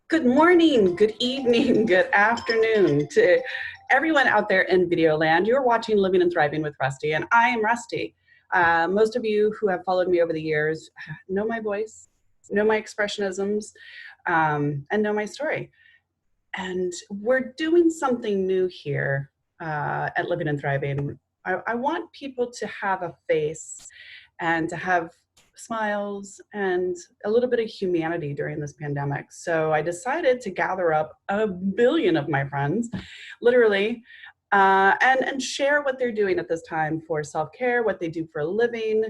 Good morning, good evening, good afternoon to everyone out there in video land. You're watching Living and Thriving with Rustie, and I am Rustie. Most of you who have followed me over the years know my voice, know my expressionisms, and know my story. And we're doing something new here at Living and Thriving. I want people to have a face and to have smiles and a little bit of humanity during this pandemic. So I decided to gather up a billion of my friends, literally, and share what they're doing at this time for self-care, what they do for a living,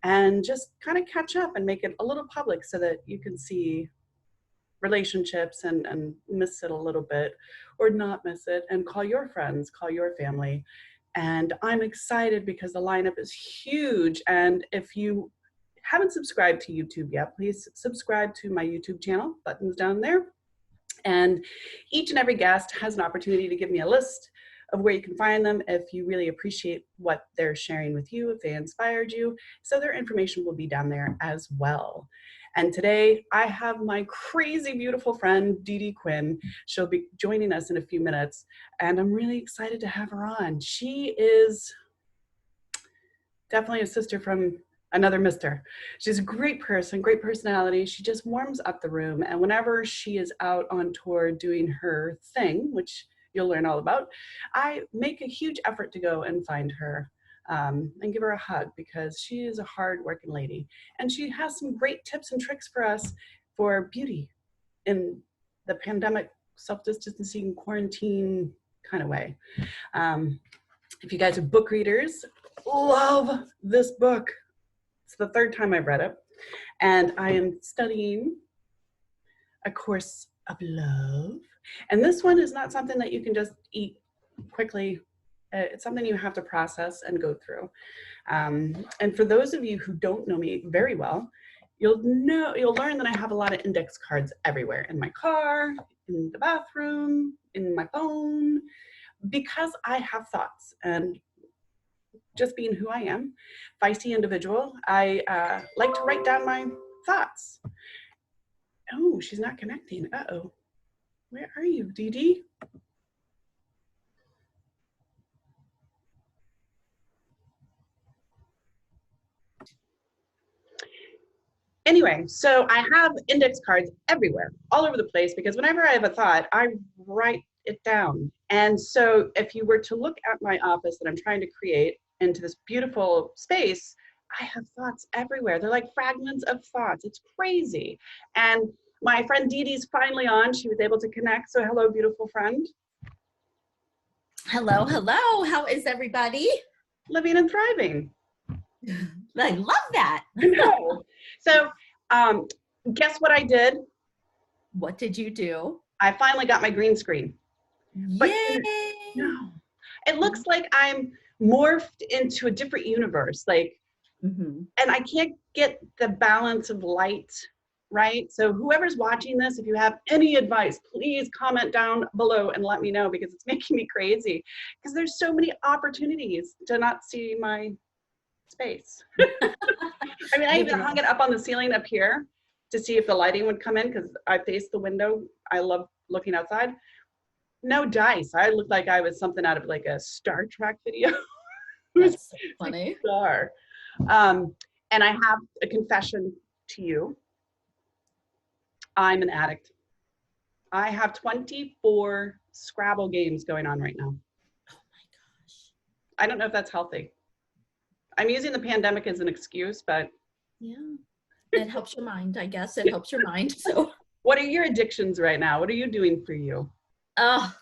and just kind of catch up and make it a little public so that you can see relationships and miss it a little bit or not miss it, and call your friends, call your family. And I'm excited because the lineup is huge. And if you haven't subscribed to YouTube yet, please subscribe to my YouTube channel. Buttons down there. And each and every guest has an opportunity to give me a list of where you can find them if you really appreciate what they're sharing with you, if they inspired you. So their information will be down there as well. And today I have my crazy beautiful friend, Dee Dee Quinn. She'll be joining us in a few minutes, and I'm really excited to have her on. She is definitely a sister from another mister. She's a great person, great personality. She just warms up the room. And whenever she is out on tour doing her thing, which you'll learn all about, I make a huge effort to go and find her and give her a hug, because she is a hard-working lady. And she has some great tips and tricks for us for beauty in the pandemic, self-distancing, quarantine kind of way. If you guys are book readers, love this book. It's the third time I've read it, and I am studying A Course of Love. And this one is not something that you can just eat quickly. It's something you have to process and go through. And for those of you who don't know me very well, you'll learn that I have a lot of index cards everywhere, in my car, in the bathroom, in my phone, because I have thoughts. And just being who I am, feisty individual, I like to write down my thoughts. Oh, she's not connecting. Uh-oh. Where are you, Dee Dee? Anyway, so I have index cards everywhere, all over the place, because whenever I have a thought, I write it down. And so if you were to look at my office that I'm trying to create into this beautiful space, I have thoughts everywhere. They're like fragments of thoughts. It's crazy. And my friend Dee Dee's finally on. She was able to connect. So hello, beautiful friend. Hello, hello. How is everybody? Living and thriving. I love that. I know. So guess what I did? What did you do? I finally got my green screen. But Yay! no, it looks like I'm morphed into a different universe. Like, and I can't get the balance of light right. So whoever's watching this, if you have any advice, please comment down below and let me know, because it's making me crazy, because there's so many opportunities to not see my space. I mean, I even hung it up on the ceiling up here to see if the lighting would come in, because I face the window. I love looking outside. No dice. I looked like I was something out of like a Star Trek video. That's so funny. Bizarre. And I have a confession to you. I'm an addict. I have 24 Scrabble games going on right now. Oh my gosh. I don't know if that's healthy. I'm using the pandemic as an excuse, but yeah, it helps your mind, I guess. It helps your mind. So what are your addictions right now? What are you doing for you? Oh,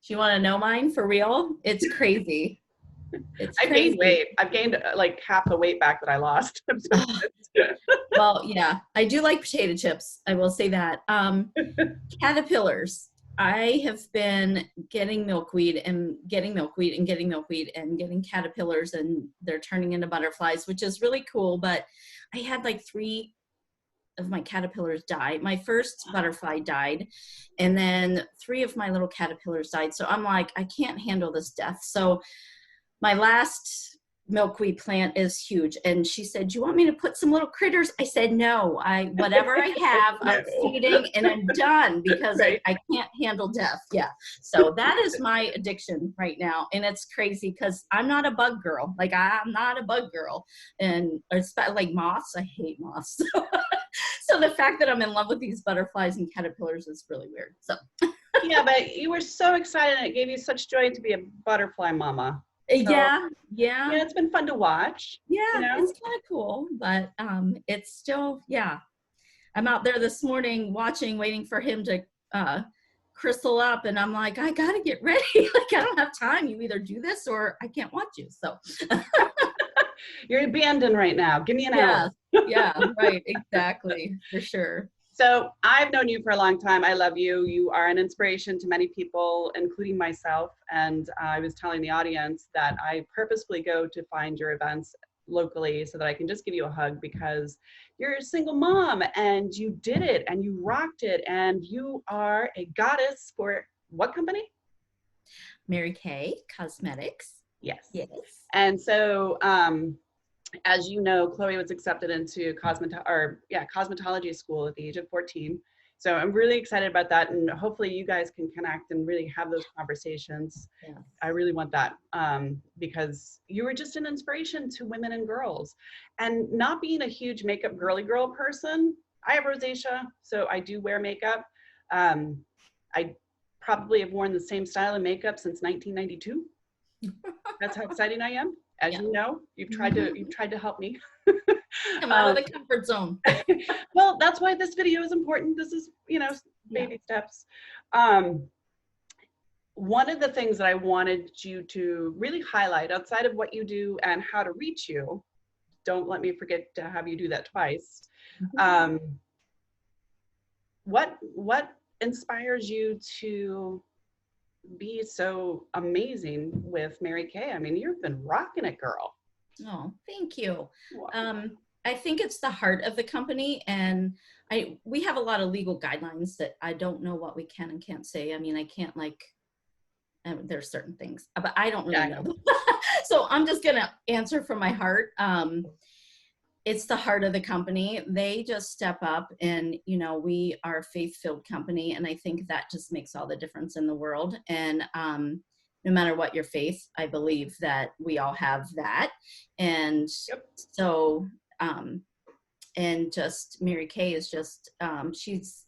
do you want to know mine for real? It's crazy. It's I've gained weight. I've gained like half the weight back that I lost. Well, yeah, I do like potato chips. I will say that. Caterpillars. I have been getting milkweed and getting milkweed and getting milkweed and getting caterpillars, and they're turning into butterflies, which is really cool. But I had like 3 of my caterpillars die. My first butterfly died, and then 3 of my little caterpillars died. So I'm like, I can't handle this death. So my last milkweed plant is huge. And she said, do you want me to put some little critters? I said, no, whatever I have, I'm feeding and I'm done because Right. I can't handle death. Yeah. So that is my addiction right now. And it's crazy because I'm not a bug girl. Like I'm not a bug girl. And it's like moths. I hate moths. So the fact that I'm in love with these butterflies and caterpillars is really weird. So yeah, but you were so excited and it gave you such joy to be a butterfly mama. So, yeah. it's been fun to watch. Yeah, You know? it's kind of cool, but it's still, yeah. I'm out there this morning watching, waiting for him to crystal up, and I'm like, I gotta get ready. Like, I don't have time. You either do this or I can't watch you. So You're abandoned right now. Give me an hour. Yeah, right, exactly, for sure. So I've known you for a long time. I love you. You are an inspiration to many people, including myself. And I was telling the audience that I purposefully go to find your events locally so that I can just give you a hug because you're a single mom and you did it and you rocked it and you are a goddess for what company? MaryKay Cosmetics. Yes. Yes. And so, as you know, Chloe was accepted into cosmetology school at the age of 14. So I'm really excited about that. And hopefully you guys can connect and really have those conversations. Yeah. I really want that because you were just an inspiration to women and girls. And not being a huge makeup girly girl person, I have rosacea, so I do wear makeup. I probably have worn the same style of makeup since 1992. That's how exciting I am. As you know, you've tried to help me. Come out of the comfort zone. Well, that's why this video is important. This is, baby steps. One of the things that I wanted you to really highlight outside of what you do and how to reach you, don't let me forget to have you do that twice. What inspires you to be so amazing with MaryKay? I mean, you've been rocking it, girl. Oh, thank you. I think it's the heart of the company, and we have a lot of legal guidelines that I don't know what we can and can't say. I mean, I can't there's certain things, but I don't really know. So I'm just gonna answer from my heart. It's the heart of the company. They just step up and, we are a faith-filled company. And I think that just makes all the difference in the world. And no matter what your faith, I believe that we all have that. And so, and just MaryKay is just, she's,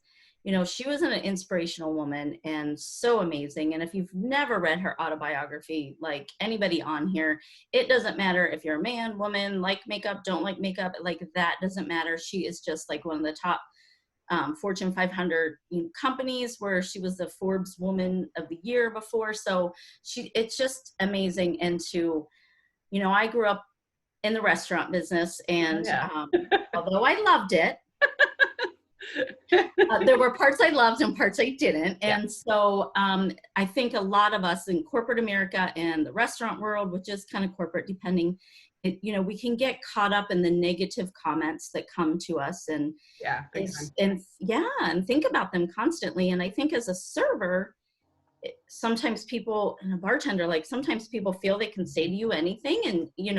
she was an inspirational woman and so amazing. And if you've never read her autobiography, like anybody on here, it doesn't matter if you're a man, woman, like makeup, don't like makeup, like that doesn't matter. She is just like one of the top Fortune 500 companies, where she was the Forbes Woman of the Year before. So it's just amazing. And I grew up in the restaurant business, and although I loved it, there were parts I loved and parts I didn't. And so I think a lot of us in corporate America and the restaurant world, which is kind of corporate depending, we can get caught up in the negative comments that come to us and think about them constantly. And I think as a server, sometimes people, and a bartender, like sometimes people feel they can say to you anything, and you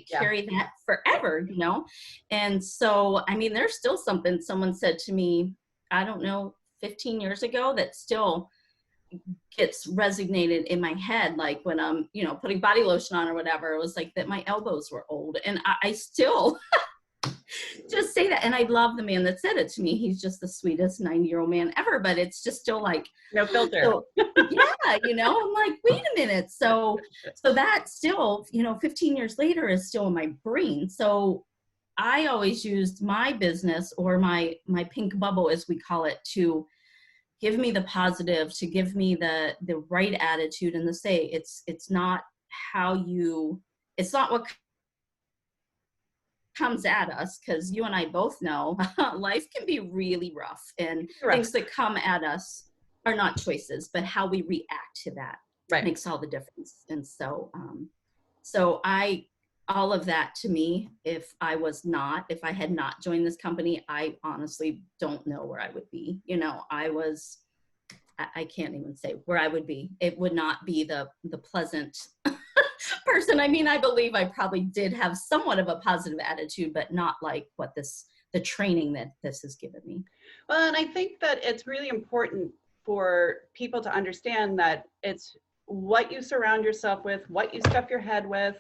carry that forever, and so I mean, there's still something someone said to me, I don't know, 15 years ago, that still gets resonated in my head, like when I'm putting body lotion on or whatever. It was like that my elbows were old, and I still just say that. And I love the man that said it to me. He's just the sweetest 90-year-old man ever, but it's just still like no filter. So, I'm like, wait a minute. So that still, 15 years later is still in my brain. So I always used my business, or my pink bubble, as we call it, to give me the positive, to give me the right attitude, and to say it's not what comes at us, because you and I both know life can be really rough, and things that come at us are not choices, but how we react to that makes all the difference. And so all of that to me, if I had not joined this company, I honestly don't know where I would be. I can't even say where I would be. It would not be the pleasant person. I mean, I believe I probably did have somewhat of a positive attitude, but not like what the training that this has given me. Well, and I think that it's really important for people to understand that it's what you surround yourself with, what you stuff your head with.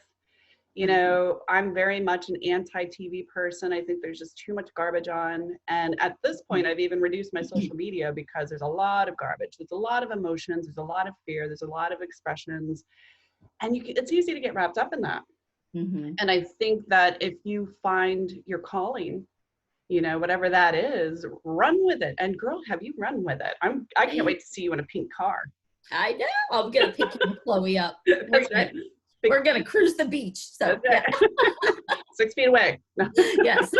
You know, I'm very much an anti-TV person. I think there's just too much garbage on. And at this point, I've even reduced my social media because there's a lot of garbage. There's a lot of emotions. There's a lot of fear. There's a lot of expressions. And it's easy to get wrapped up in that. Mm-hmm. And I think that if you find your calling, you know, whatever that is, run with it. And girl, have you run with it? I can't wait to see you in a pink car. I know. I'm going to pick you and Chloe up. That's right. We're going to cruise the beach. So, yeah. 6 feet away. Yes.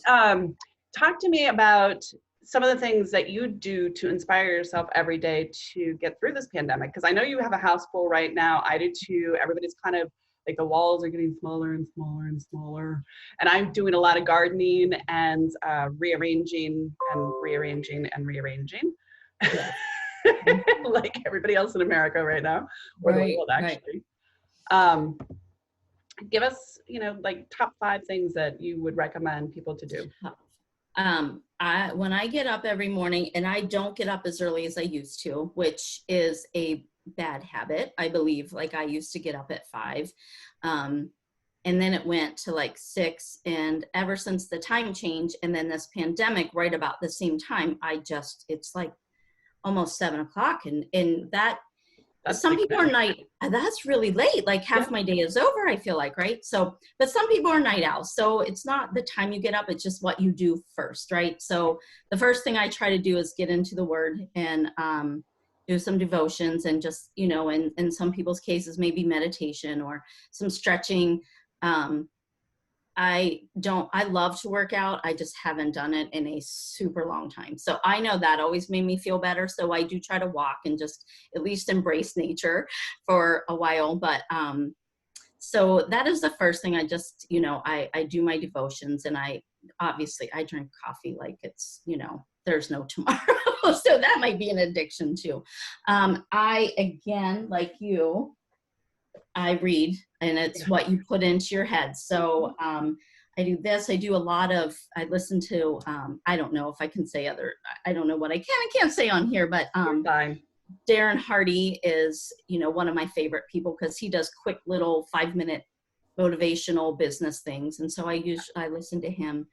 Talk to me about some of the things that you do to inspire yourself every day to get through this pandemic. Because I know you have a house full right now. I do too. Everybody's kind of like the walls are getting smaller and smaller and smaller. And I'm doing a lot of gardening and rearranging and rearranging and rearranging. Yes. Like everybody else in America right now, or the world actually. Right. Give us, you know, like top 5 things that you would recommend people to do. When I get up every morning, and I don't get up as early as I used to, which is a bad habit, I believe. Like I used to get up at 5. And then it went to like 6. And ever since the time change and then this pandemic, right about the same time, it's like almost 7 o'clock. And that's some people are that's really late. Like half my day is over, I feel like, right? So, but some people are night owls. So it's not the time you get up, it's just what you do first, right? So the first thing I try to do is get into the word and do some devotions and just, you know, in some people's cases, maybe meditation or some stretching. I love to work out. I just haven't done it in a super long time. So I know that always made me feel better. So I do try to walk and just at least embrace nature for a while. But so that is the first thing. I just, you know, I do my devotions, and obviously I drink coffee like it's, you know, there's no tomorrow. So that might be an addiction too. Again, like you, I read, and it's what you put into your head. So I do this. I do a lot of, I listen to, I don't know if I can say I don't know what I can and can't say on here, but Darren Hardy is, you know, one of my favorite people because he does quick little 5-minute motivational business things. And so I listen to him.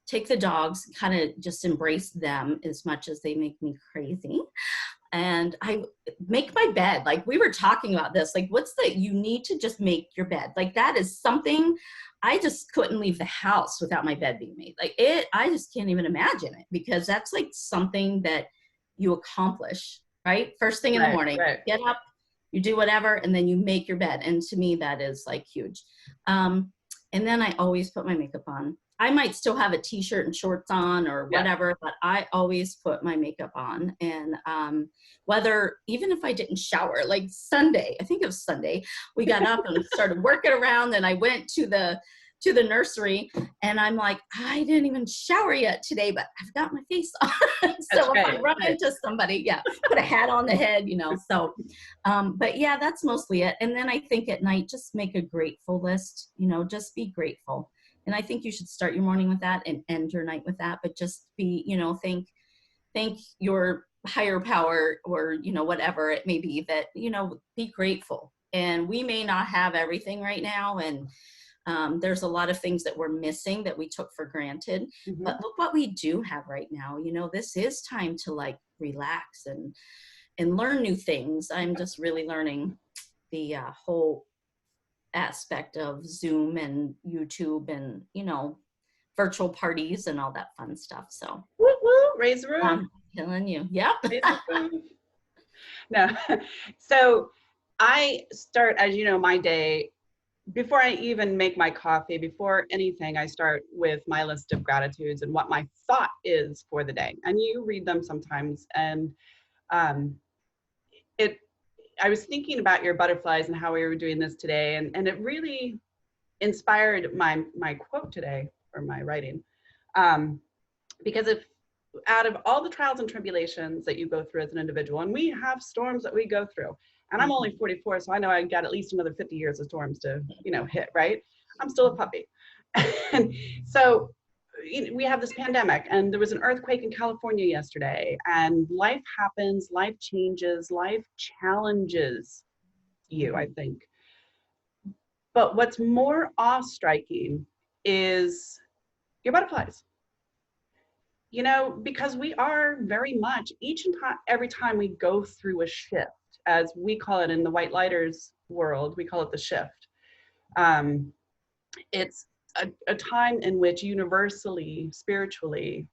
Take the dogs, kind of just embrace them as much as they make me crazy. And I make my bed. Like we were talking about this, like you need to just make your bed. Like that is something, I just couldn't leave the house without my bed being made. Like I just can't even imagine it, because that's like something that you accomplish, right? First thing in the morning, get up, you do whatever, and then you make your bed. And to me, that is like huge. And then I always put my makeup on. I might still have a t-shirt and shorts on or whatever, but I always put my makeup on. And even if I didn't shower, like Sunday, I think it was Sunday, we got up and started working around, and I went to the nursery, and I'm like, I didn't even shower yet today, but I've got my face on. So if I run into somebody, put a hat on the head, you know. So, but yeah, that's mostly it. And then I think at night, just make a grateful list, you know, just be grateful. And I think you should start your morning with that and end your night with that, but just be, you know, thank your higher power, or, you know, whatever it may be, that, you know, be grateful. And we may not have everything right now. And there's a lot of things that we're missing that we took for granted, but look what we do have right now. You know, this is time to like relax and learn new things. I'm just really learning the whole aspect of Zoom and YouTube and, you know, virtual parties and all that fun stuff. So woo woo, raise the roof. I'm telling you. Yep. No. So I start, as you know, my day before I even make my coffee, before anything, I start with my list of gratitudes and what my thought is for the day. And you read them sometimes. And I was thinking about your butterflies and how we were doing this today. And it really inspired my quote today, or my writing. Because if out of all the trials and tribulations that you go through as an individual, and we have storms that we go through, And I'm only 44, so I know I got at least another 50 years of storms to, hit, right? I'm still a puppy. And so we have this pandemic, and there was an earthquake in California yesterday, and life happens, life changes, life challenges you, I think. But what's more awe-striking is your butterflies. Because we are very much, each and every time we go through a shift, as we call it in the white lighters world, we call it the shift. It's a time in which universally, spiritually,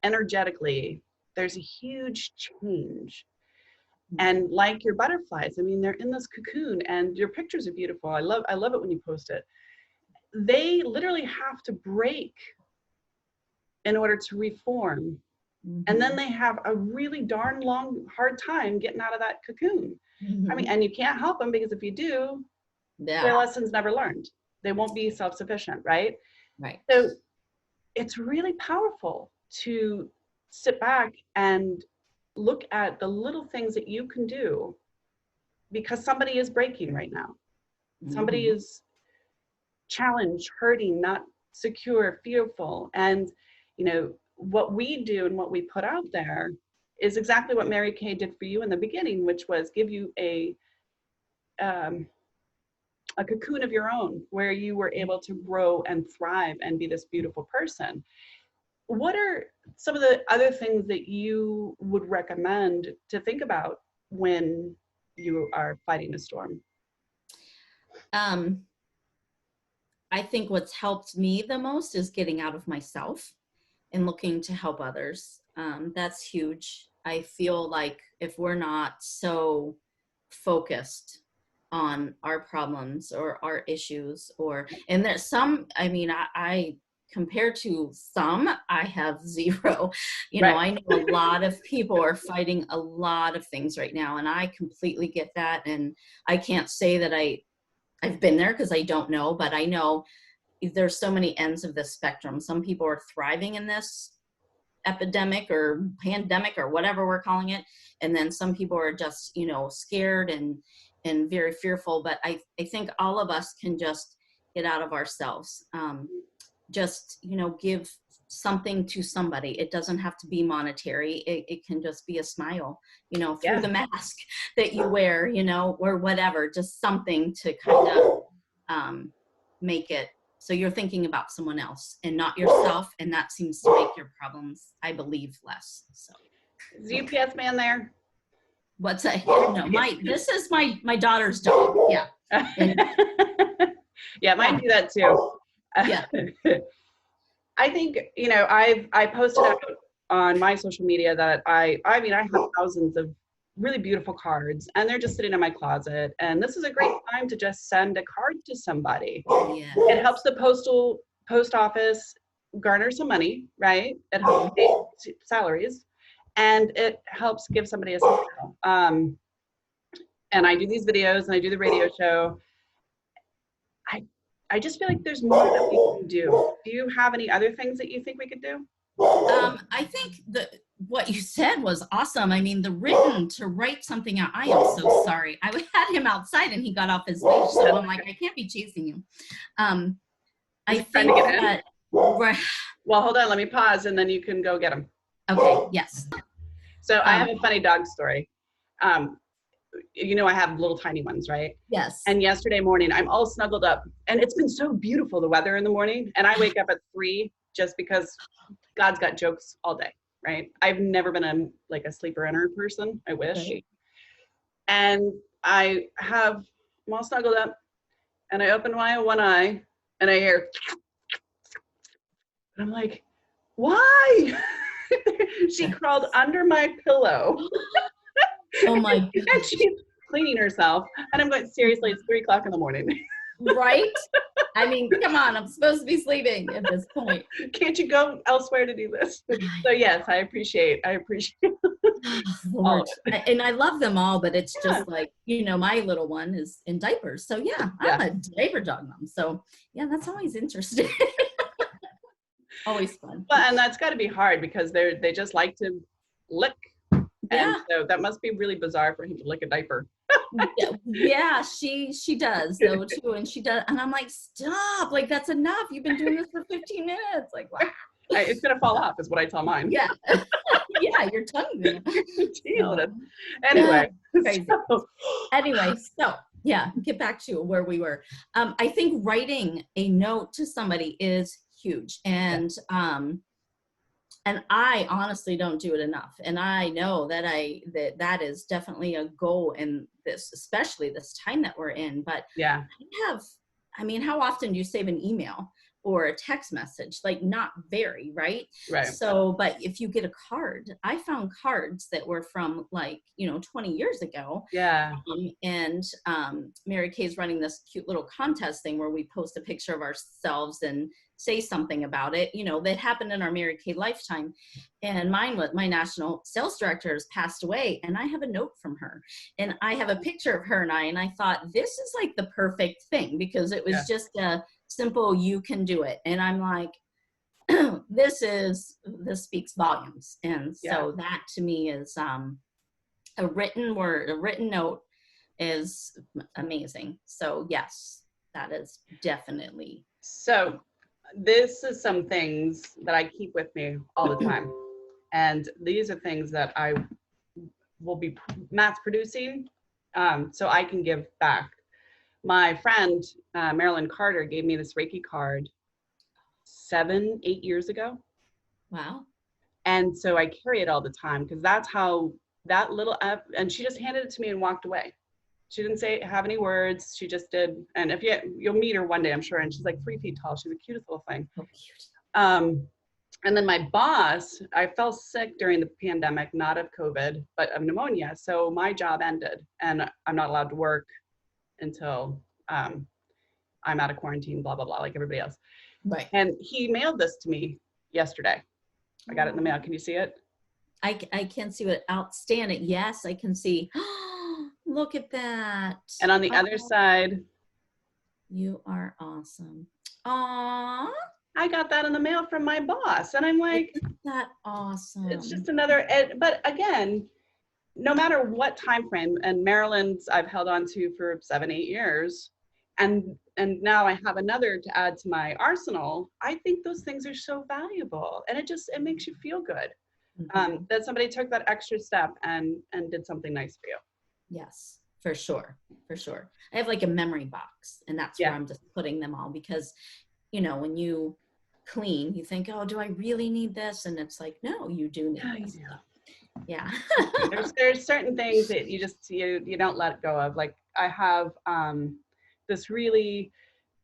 energetically, there's a huge change. And like your butterflies, I mean, they're in this cocoon, and your pictures are beautiful. I love it when you post it. They literally have to break in order to reform. And then they have a really darn long, hard time getting out of that cocoon. I mean, and you can't help them, because if you do, their lessons never learned. They won't be self-sufficient, right? Right. So it's really powerful to sit back and look at the little things that you can do, because somebody is breaking right now. Somebody is challenged, hurting, not secure, fearful. And, what we do and what we put out there is exactly what MaryKay did for you in the beginning, which was give you a cocoon of your own, where you were able to grow and thrive and be this beautiful person. What are some of the other things that you would recommend to think about when you are fighting a storm? I think what's helped me the most is getting out of myself and looking to help others. That's huge. I feel like if we're not so focused on our problems or our issues, and there's some, I mean, I compared to some, I have zero. I know a lot of people are fighting a lot of things right now, and I completely get that. And I can't say that I've been there, because I don't know, but I know there's so many ends of this spectrum. Some people are thriving in this epidemic or pandemic or whatever we're calling it. And then some people are just, scared and very fearful. But I think all of us can just get out of ourselves. Just, give something to somebody. It doesn't have to be monetary. It can just be a smile, through the mask that you wear, or whatever, just something to kind of make it so you're thinking about someone else and not yourself. And that seems to make your problems, I believe, less. So is the UPS man there? What's that? No, this is my daughter's dog. Yeah. And, yeah, mine do that too. Yeah. I think, I posted out on my social media that I have thousands of really beautiful cards, and they're just sitting in my closet. And this is a great time to just send a card to somebody. Yeah. It helps the post office garner some money, right? It helps pay salaries, and it helps give somebody a smile. And I do these videos, and I do the radio show. I just feel like there's more that we can do. Do you have any other things that you think we could do? I think what you said was awesome. I mean, to write something out. I am so sorry. I had him outside and he got off his leash, so I'm like, I can't be chasing you. I think that. Well, hold on. Let me pause, and then you can go get him. Okay. Yes. So I have a funny dog story. I have little tiny ones, right? Yes. And yesterday morning, I'm all snuggled up, and it's been so beautiful, the weather in the morning. And I wake up at 3 just because God's got jokes all day, right? I've never been a sleeper inner person. I wish. Right. And I'm all snuggled up, and I open my one eye, and I hear, and I'm like, why? She crawled under my pillow. Oh my God. And she's cleaning herself. And I'm going, seriously, it's 3 o'clock in the morning. Right? I mean, come on, I'm supposed to be sleeping at this point. Can't you go elsewhere to do this? So yes, I appreciate all of it. And I love them all, but it's just like, my little one is in diapers. So yeah, I'm a diaper dog mom. So yeah, that's always interesting. Always fun. Well, and that's got to be hard, because they just like to lick. And so that must be really bizarre for him to lick a diaper. Yeah, she does though too, and she does, and I'm like, stop, like that's enough. You've been doing this for 15 minutes, like wow. It's gonna fall off, is what I tell mine. Yeah, yeah, your tongue. Jesus. So, Anyway, crazy. so, Anyway, so yeah, get back to where we were. I think writing a note to somebody is huge, and I honestly don't do it enough. And I know that that is definitely a goal in this, especially this time that we're in. But yeah, I mean, how often do you save an email or a text message? Like not very, right? right. So, but if you get a card, I found cards that were from like, 20 years ago. Yeah. And MaryKay's running this cute little contest thing where we post a picture of ourselves and say something about it, that happened in our MaryKay lifetime. And my national sales director has passed away, and I have a note from her, and I have a picture of her and I thought this is like the perfect thing, because it was just a simple, you can do it. And I'm like, this speaks volumes. And so that to me is a written word, a written note is amazing. So yes, that is definitely. So this is some things that I keep with me all the time. And these are things that I will be mass producing, so I can give back. My friend, Marilyn Carter, gave me this Reiki card 7-8 years ago. Wow. And so I carry it all the time, because that's how that little app, and she just handed it to me and walked away. She didn't have any words. She just did. And if you'll meet her one day, I'm sure. And she's like 3 feet tall. She's the cutest little thing. Oh, cute. And then my boss, I fell sick during the pandemic, not of COVID, but of pneumonia. So my job ended, and I'm not allowed to work until I'm out of quarantine, blah, blah, blah, like everybody else. Right. And he mailed this to me yesterday. I got it in the mail. Can you see it? I can see what outstanding. Yes, I can see. Look at that. And on the other side, you are awesome. Aww. I got that in the mail from my boss. And I'm like, isn't that awesome? It's just another, but again, no matter what time frame, and Maryland's I've held on to for 7-8 years, and now I have another to add to my arsenal. I think those things are so valuable, and it makes you feel good. That somebody took that extra step and did something nice for you. Yes, for sure. I have like a memory box, and that's where I'm just putting them all, because when you clean, you think, oh, do I really need this? And it's like, no, you do need this. You do. Yeah. there's certain things that you don't let go of. Like I have this really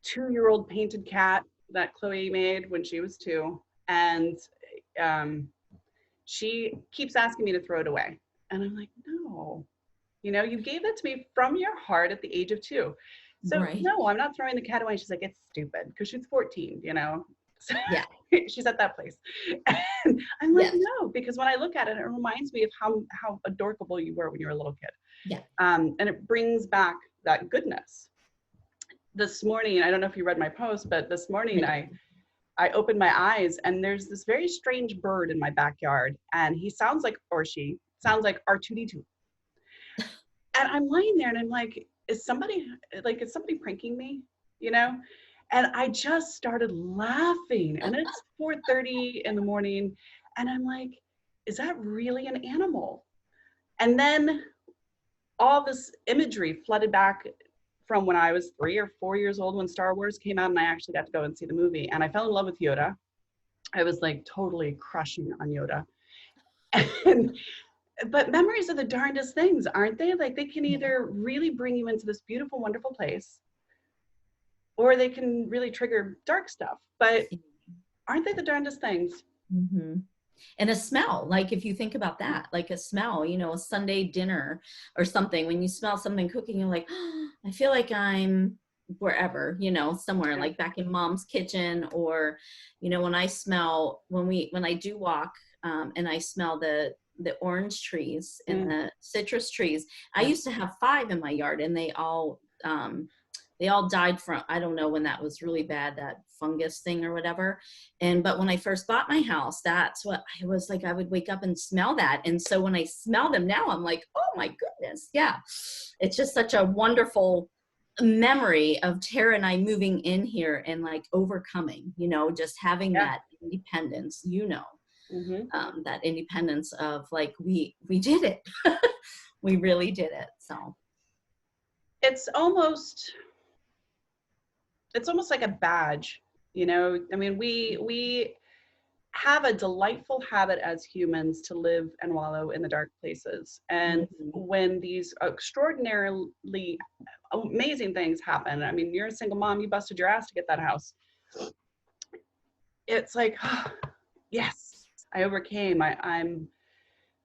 2-year-old painted cat that Chloe made when she was 2, and she keeps asking me to throw it away, and I'm like, no, you gave that to me from your heart at the age of 2. So no, I'm not throwing the cat away. She's like, it's stupid, because she's 14, So yeah. She's at that place. And I'm like, no, because when I look at it, it reminds me of how adorable you were when you were a little kid. Yeah. And it brings back that goodness. This morning, I don't know if you read my post, but this morning I opened my eyes, and there's this very strange bird in my backyard, and she sounds like R2-D2. And I'm lying there and I'm like, is somebody pranking me? And I just started laughing, and it's 4:30 in the morning, and I'm like, is that really an animal? And then all this imagery flooded back from when I was 3 or 4 years old, when Star Wars came out, and I actually got to go and see the movie, and I fell in love with Yoda. I was like totally crushing on Yoda. But memories are the darndest things, aren't they? Like they can either really bring you into this beautiful, wonderful place, or they can really trigger dark stuff. But aren't they the darndest things? Mm-hmm. And a smell, like if you think about that, like a smell, a Sunday dinner or something, when you smell something cooking, you're like, oh, I feel like I'm wherever, somewhere like back in mom's kitchen, or, when I do walk and I smell the orange trees and the citrus trees. I used to have 5 in my yard, and they all they all died from, I don't know when that was really bad, that fungus thing or whatever. But when I first bought my house, that's what I was like, I would wake up and smell that. And so when I smell them now, I'm like, oh my goodness. Yeah. It's just such a wonderful memory of Tara and I moving in here and like overcoming, you know, just having that independence, you know, that independence of like, we did it. We really did it. So it's almost like a badge, you know. I mean, we have a delightful habit as humans to live and wallow in the dark places. And when these extraordinarily amazing things happen, I mean, you're a single mom, you busted your ass to get that house. It's like, oh, yes, I overcame. I'm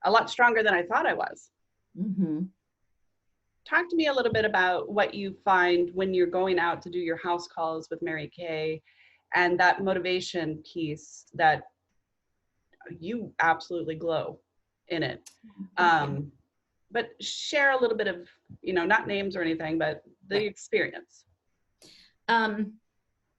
a lot stronger than I thought I was. Talk to me a little bit about what you find when you're going out to do your house calls with MaryKay, and that motivation piece that you absolutely glow in it. But share a little bit of, you know, not names or anything, but the experience.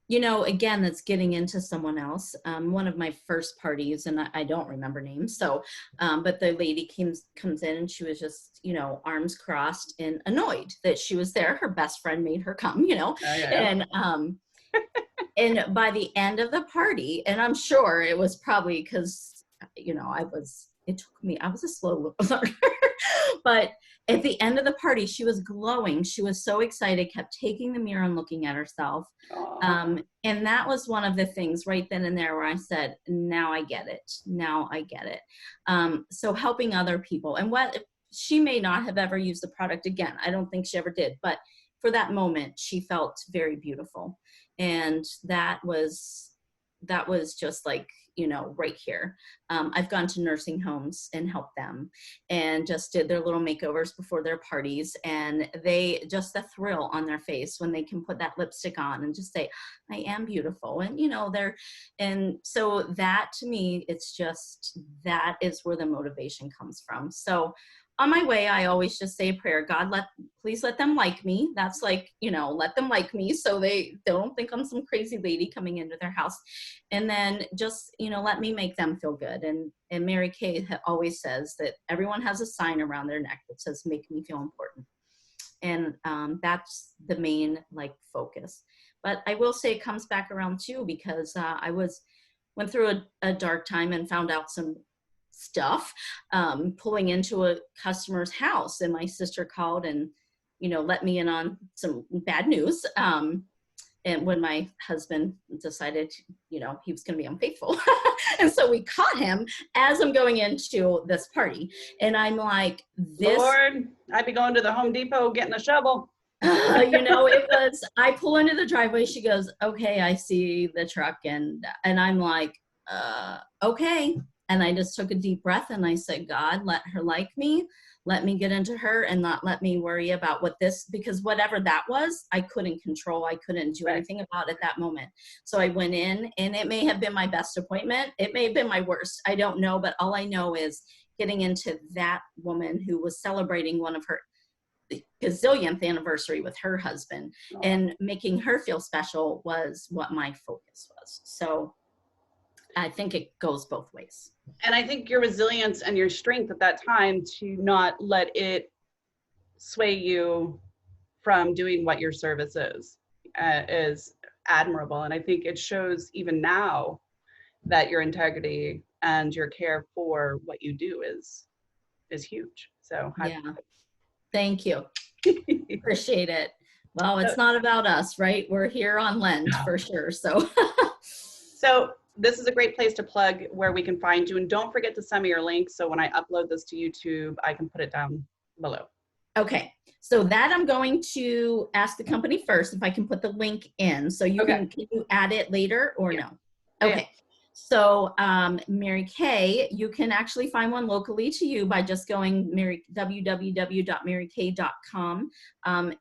You know, again, that's getting into someone else. One of my first parties, and I don't remember names, so, but the lady comes in and she was just, you know, arms crossed and annoyed that she was there. Her best friend made her come, you know, and by the end of the party, and I'm sure it was probably because, you know, I was a slow learner, but at the end of the party, she was glowing. She was so excited, kept taking the mirror and looking at herself. And that was one of the things right then and there where I said, now I get it. Now I get it. So helping other people, and what she may not have ever used the product again. I don't think she ever did, but for that moment, she felt very beautiful. And that was just like, you know, right here. I've gone to nursing homes and helped them and just did their little makeovers before their parties. And they just the thrill on their face when they can put that lipstick on and just say, I am beautiful. And, you know, and so that to me, it's just, that is where the motivation comes from. So on my way, I always just say a prayer. God, please let them like me. That's like, you know, let them like me so they don't think I'm some crazy lady coming into their house. And then just, you know, let me make them feel good. And MaryKay always says that everyone has a sign around their neck that says, make me feel important. And that's the main like focus. But I will say it comes back around too, because I went through a dark time and found out some stuff pulling into a customer's house, and my sister called and, you know, let me in on some bad news. And when my husband decided, you know, he was going to be unfaithful. And so we caught him as I'm going into this party. And I'm like, Lord, I'd be going to the Home Depot getting a shovel. You know, I pull into the driveway. She goes, okay, I see the truck. And I'm like, okay. And I just took a deep breath and I said, God, let her like me. Let me get into her and not let me worry about because whatever that was, I couldn't control. I couldn't do anything about at that moment. So I went in, and it may have been my best appointment. It may have been my worst. I don't know. But all I know is getting into that woman who was celebrating one of her gazillionth anniversary with her husband and making her feel special was what my focus was. So I think it goes both ways. And I think your resilience and your strength at that time to not let it sway you from doing what your service is admirable. And I think it shows even now that your integrity and your care for what you do is huge. So thank you. Appreciate it. Well, it's not about us, right? We're here on Lend for sure. So this is a great place to plug where we can find you. And don't forget to send me your link, so when I upload this to YouTube, I can put it down below. Okay. So that I'm going to ask the company first if I can put the link in. So can you add it later or no? Okay. Yeah. So MaryKay, you can actually find one locally to you by just going www.marykay.com.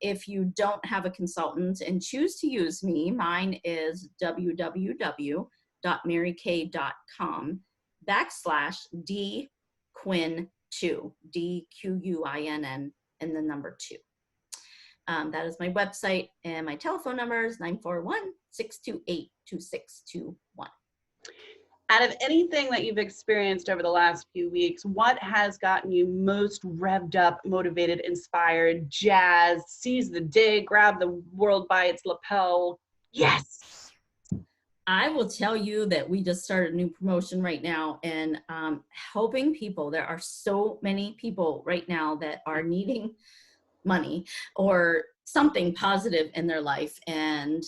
If you don't have a consultant and choose to use me, mine is www.maryKay.com/DQuinn2, DQUINN, and the number 2. That is my website, and my telephone number is 941-628-2621. Out of anything that you've experienced over the last few weeks, what has gotten you most revved up, motivated, inspired, jazzed, seize the day, grab the world by its lapel? Yes. I will tell you that we just started a new promotion right now, and helping people. There are so many people right now that are needing money or something positive in their life. And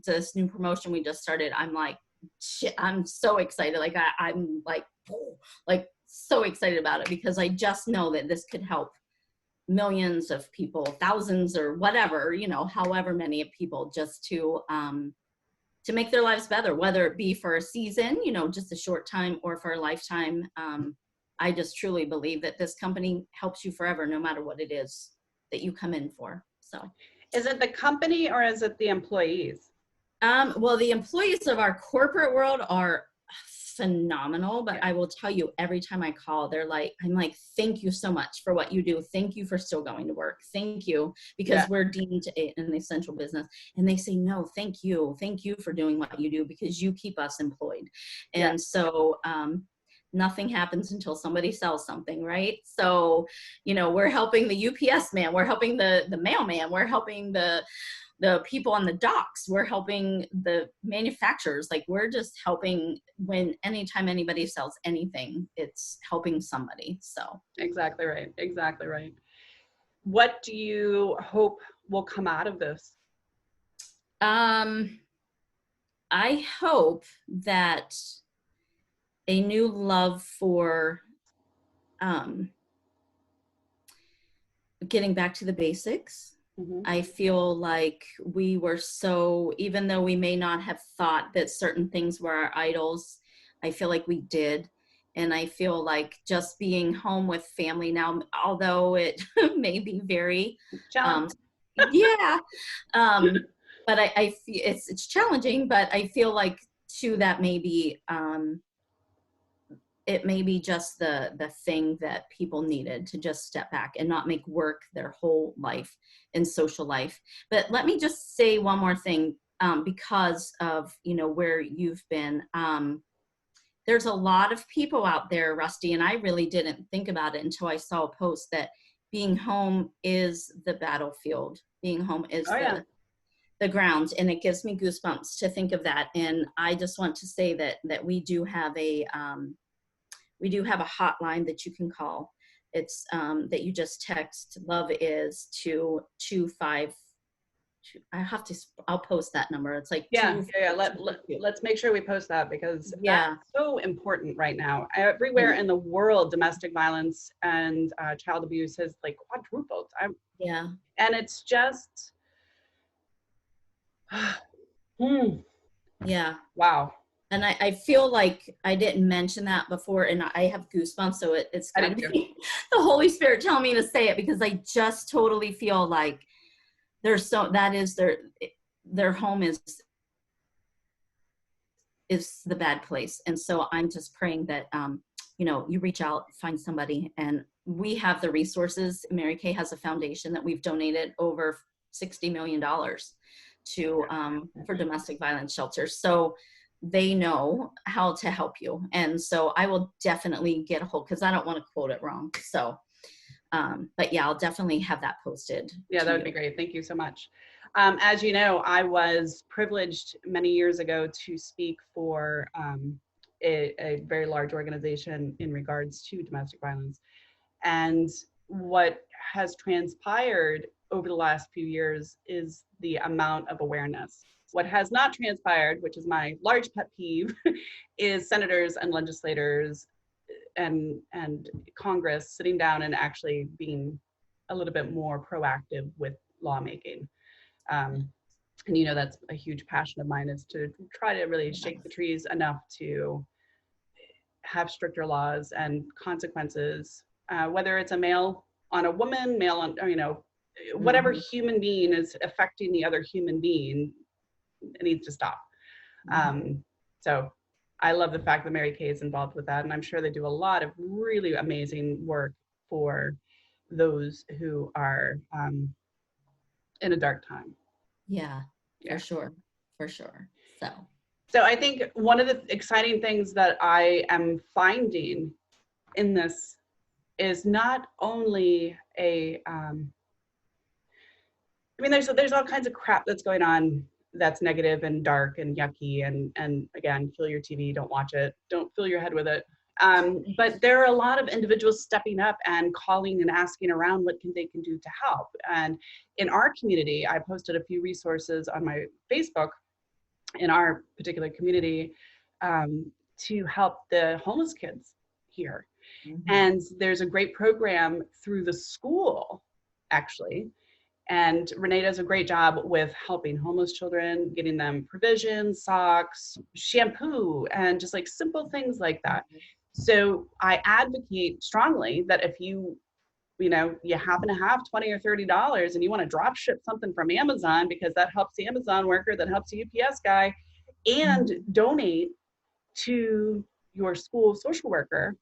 this new promotion we just started, I'm like, shit, I'm so excited. Like I'm like so excited about it, because I just know that this could help millions of people, thousands or whatever, you know, however many of people, just to make their lives better, whether it be for a season, you know, just a short time, or for a lifetime. I just truly believe that this company helps you forever, no matter what it is that you come in for. So, is it the company or is it the employees? Well, the employees of our corporate world are phenomenal, but I will tell you, every time I call, they're like, I'm like, thank you so much for what you do. Thank you for still going to work. Thank you, because we're deemed an essential business. And they say, no, thank you. Thank you for doing what you do, because you keep us employed. And so, nothing happens until somebody sells something, right? So, you know, we're helping the UPS man, we're helping the mailman, we're helping the people on the docks, we're helping the manufacturers. Like, we're just helping. When anytime anybody sells anything, it's helping somebody. So exactly right. Exactly right. What do you hope will come out of this? I hope that a new love for getting back to the basics. I feel like we were so, even though we may not have thought that certain things were our idols, I feel like we did. And I feel like just being home with family now, although it may be very, but I feel it's challenging, but I feel like too, that maybe, it may be just the thing that people needed to just step back and not make work their whole life and social life. But let me just say one more thing, because of, you know, where you've been. There's a lot of people out there, Rusty, and I really didn't think about it until I saw a post that being home is the battlefield. Being home is the ground, and it gives me goosebumps to think of that. And I just want to say that we do have a hotline that you can call. It's that you just text LOVEIS to 25. I'll post that number. It's like let's make sure we post that, because that's so important right now. Everywhere in the world, domestic violence and child abuse has like quadrupled. And it's just wow. And I feel like I didn't mention that before, and I have goosebumps, so it's going to be the Holy Spirit telling me to say it, because I just totally feel like their home is the bad place. And so I'm just praying that, you know, you reach out, find somebody, and we have the resources. MaryKay has a foundation that we've donated over $60 million to for domestic violence shelters. So they know how to help you. And so I will definitely get a hold, because I don't want to quote it wrong. So, but yeah, I'll definitely have that posted. Yeah, that would be great. Thank you so much. As you know, I was privileged many years ago to speak for a very large organization in regards to domestic violence. And what has transpired over the last few years is the amount of awareness. What has not transpired, which is my large pet peeve, is senators and legislators and Congress sitting down and actually being a little bit more proactive with lawmaking. And you know, that's a huge passion of mine, is to try to really shake the trees enough to have stricter laws and consequences, whether it's a male on a woman, male on, or, you know, whatever human being is affecting the other human being, it needs to stop. So I love the fact that MaryKay is involved with that, and I'm sure they do a lot of really amazing work for those who are in a dark time. Yeah, Yeah. for sure. So I think one of the exciting things that I am finding in this is not only I mean, there's all kinds of crap that's going on that's negative and dark and yucky, and again, kill your TV, don't watch it, don't fill your head with it. But there are a lot of individuals stepping up and calling and asking around what they can do to help. And in our community, I posted a few resources on my Facebook in our particular community to help the homeless kids here. Mm-hmm. And there's a great program through the school, actually. And Renee does a great job with helping homeless children, getting them provisions, socks, shampoo, and just like simple things like that. So I advocate strongly that if you happen to have $20 or $30 and you want to drop ship something from Amazon, because that helps the Amazon worker, that helps the UPS guy, and donate to your school social worker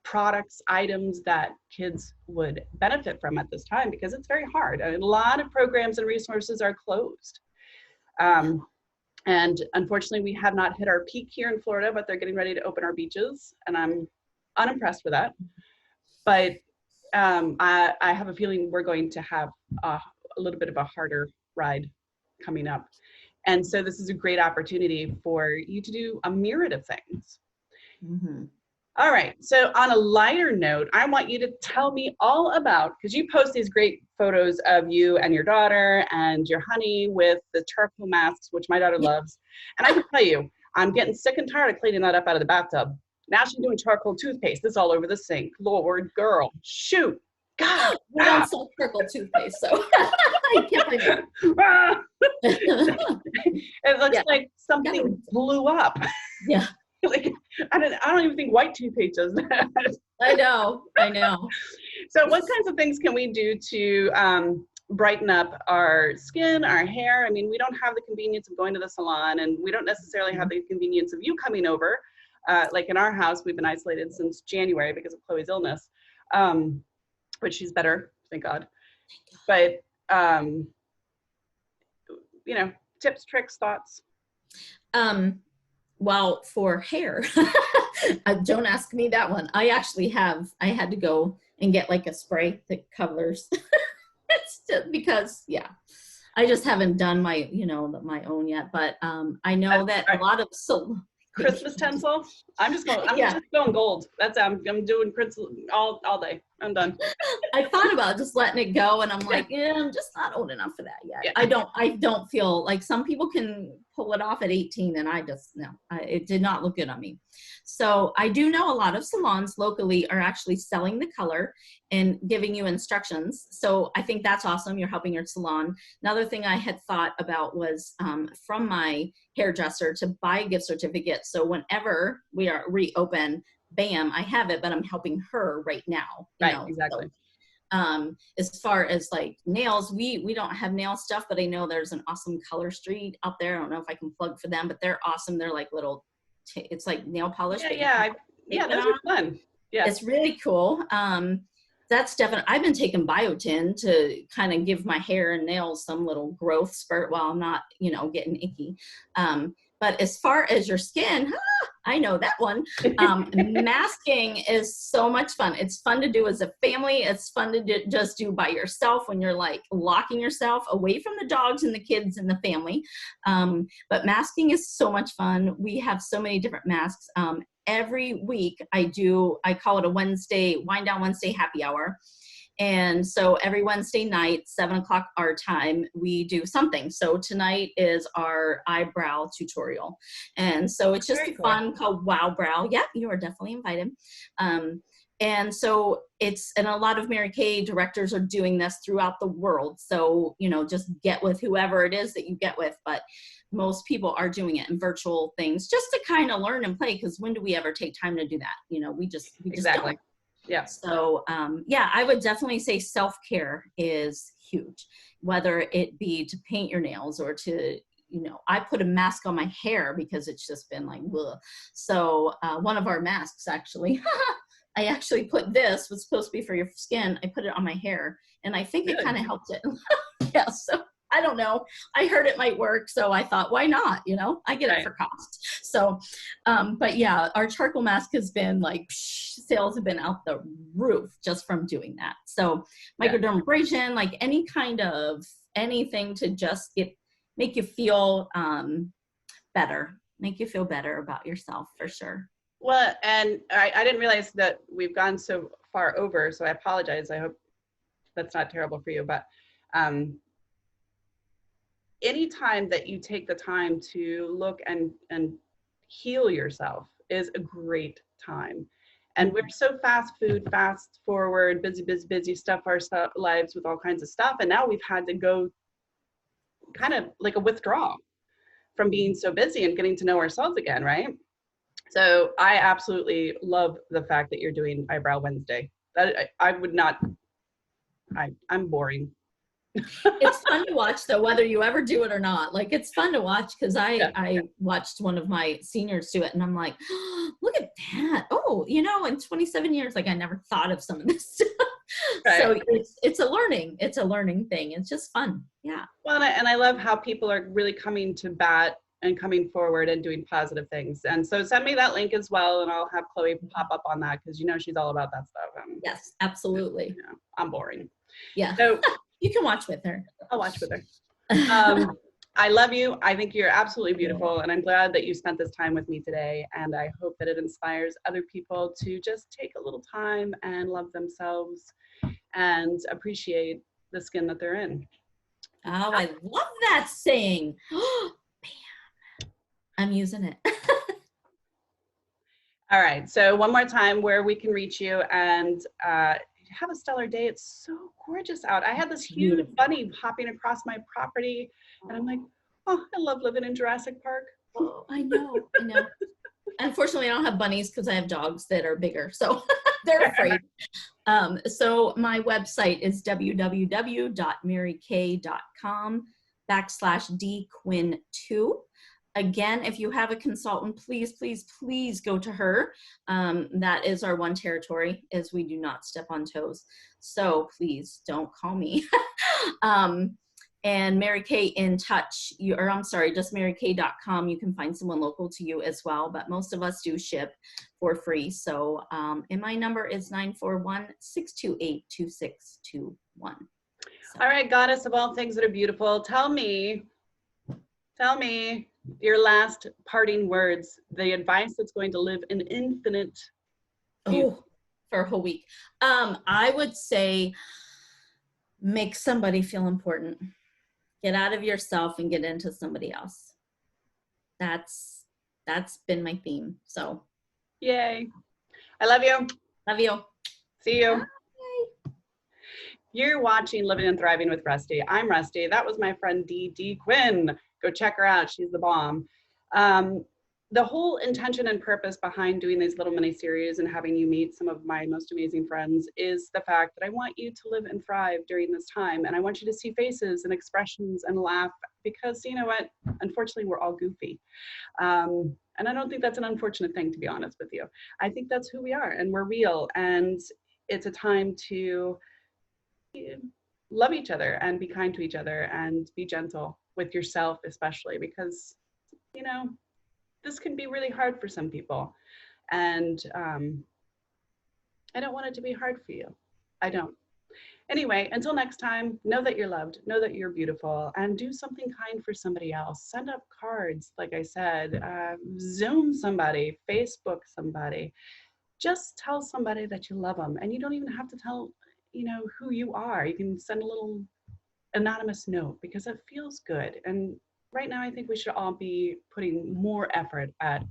products, items that kids would benefit from at this time, because it's very hard. I mean, a lot of programs and resources are closed. And unfortunately, we have not hit our peak here in Florida, but they're getting ready to open our beaches, and I'm unimpressed with that. But I have a feeling we're going to have a little bit of a harder ride coming up. And so this is a great opportunity for you to do a myriad of things. Mm-hmm. All right, so on a lighter note, I want you to tell me all about, because you post these great photos of you and your daughter and your honey with the charcoal masks, which my daughter loves. And I can tell you, I'm getting sick and tired of cleaning that up out of the bathtub. Now she's doing charcoal toothpaste. This all over the sink. Lord, girl, shoot. God. We don't sell charcoal toothpaste, so I can't blame It looks like something blew up. Yeah. Like, I don't even think white toothpaste does that. I know. So what kinds of things can we do to brighten up our skin, our hair? I mean, we don't have the convenience of going to the salon, and we don't necessarily have the convenience of you coming over. Like in our house, we've been isolated since January because of Chloe's illness, but she's better, thank God. But, tips, tricks, thoughts? Well, for hair, don't ask me that one. I had to go and get like a spray that covers. It's just because, I just haven't done my own yet. But I know that a lot of Christmas tinsel. I'm just going gold. That's I'm doing Christmas all day. I'm done. I thought about just letting it go, and I'm like, I'm just not old enough for that yet. Yeah. I don't feel like some people can pull it off at 18, and it did not look good on me. So I do know a lot of salons locally are actually selling the color and giving you instructions. So I think that's awesome. You're helping your salon. Another thing I had thought about was from my hairdresser to buy a gift certificate. So whenever we are reopen, bam, I have it, but I'm helping her right now. Exactly. So, as far as like nails, we don't have nail stuff, but I know there's an awesome Color Street out there. I don't know if I can plug for them, but they're awesome. They're like little, it's like nail polish. Those are fun. Yeah, it's really cool. That's definitely, I've been taking biotin to kind of give my hair and nails some little growth spurt while I'm not, getting icky. But as far as your skin, I know that one. Masking is so much fun. It's fun to do as a family. It's fun to just do by yourself when you're like locking yourself away from the dogs and the kids and the family. But masking is so much fun. We have so many different masks. Every week I call it a wind down Wednesday happy hour. And so every Wednesday night, 7:00 our time, we do something. So tonight is our eyebrow tutorial. And so it's just fun called Wow Brow. Yeah, you are definitely invited. And so and a lot of MaryKay directors are doing this throughout the world. So, just get with whoever it is that you get with. But most people are doing it in virtual things just to kind of learn and play. Because when do we ever take time to do that? We just exactly. Don't. Yeah. So, I would definitely say self-care is huge, whether it be to paint your nails or to, I put a mask on my hair because it's just been like, ugh. So one of our masks actually, I actually put this, was supposed to be for your skin. I put it on my hair, and I think it Good. kind of helped it. Yeah, so I don't know. I heard it might work, so I thought, why not? You know, I get it for cost. So, but yeah, our charcoal mask has been like, sales have been out the roof just from doing that. So microdermabrasion, like any kind of anything to just make you feel better, make you feel better about yourself, for sure. Well, and I didn't realize that we've gone so far over, so I apologize. I hope that's not terrible for you, but anytime that you take the time to look and heal yourself is a great time. And we're so fast food, fast forward, busy, stuff our lives with all kinds of stuff. And now we've had to go kind of like a withdrawal from being so busy and getting to know ourselves again, right? So I absolutely love the fact that you're doing Eyebrow Wednesday. I would not, I'm boring. It's fun to watch though, whether you ever do it or not. Like, it's fun to watch, because I watched one of my seniors do it, and I'm like, oh, look at that. Oh, you know, in 27 years, like, I never thought of some of this stuff. Right. So it's a learning thing. It's just fun. Yeah. Well, and I love how people are really coming to bat and coming forward and doing positive things. And so send me that link as well, and I'll have Chloe pop up on that, because you know she's all about that stuff. Yes, absolutely. You know, I'm boring. Yeah. So you can watch with her. I'll watch with her. I love you. I think you're absolutely beautiful, and I'm glad that you spent this time with me today. And I hope that it inspires other people to just take a little time and love themselves and appreciate the skin that they're in. Oh, I love that saying. Bam. I'm using it. All right. So one more time where we can reach you and have a stellar day. It's so gorgeous out. I had this huge bunny hopping across my property, and I'm like, oh, I love living in Jurassic Park. Oh, I know. Unfortunately, I don't have bunnies because I have dogs that are bigger, so they're afraid. So my website is www.marykay.com/dquinn2. Again, if you have a consultant, please, please, please go to her. That is our one territory, is we do not step on toes. So please don't call me. And MaryKay in touch, just marykay.com. You can find someone local to you as well, but most of us do ship for free. So, and my number is 941-628-2621. All right, goddess of all things that are beautiful, tell me your last parting words, the advice that's going to live an infinite for a whole week. I would say, make somebody feel important. Get out of yourself and get into somebody else. That's been my theme. So yay. I love you. Love you. See you. Bye. You're watching Living and Thriving with Rustie. I'm Rustie. That was my friend Dee Dee Quinn. Go check her out. She's the bomb. The whole intention and purpose behind doing these little mini series and having you meet some of my most amazing friends is the fact that I want you to live and thrive during this time. And I want you to see faces and expressions and laugh, because you know what? Unfortunately, we're all goofy. And I don't think that's an unfortunate thing, to be honest with you. I think that's who we are, and we're real. And it's a time to love each other and be kind to each other and be gentle with yourself, especially because, you know, this can be really hard for some people. And I don't want it to be hard for you. I don't. Anyway, until next time, know that you're loved, know that you're beautiful, and do something kind for somebody else. Send up cards, like I said, Zoom somebody, Facebook somebody. Just tell somebody that you love them. And you don't even have to tell, you know, who you are. You can send a little anonymous note, because it feels good. And right now, I think we should all be putting more effort at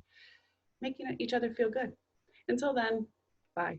making each other feel good. Until then, bye.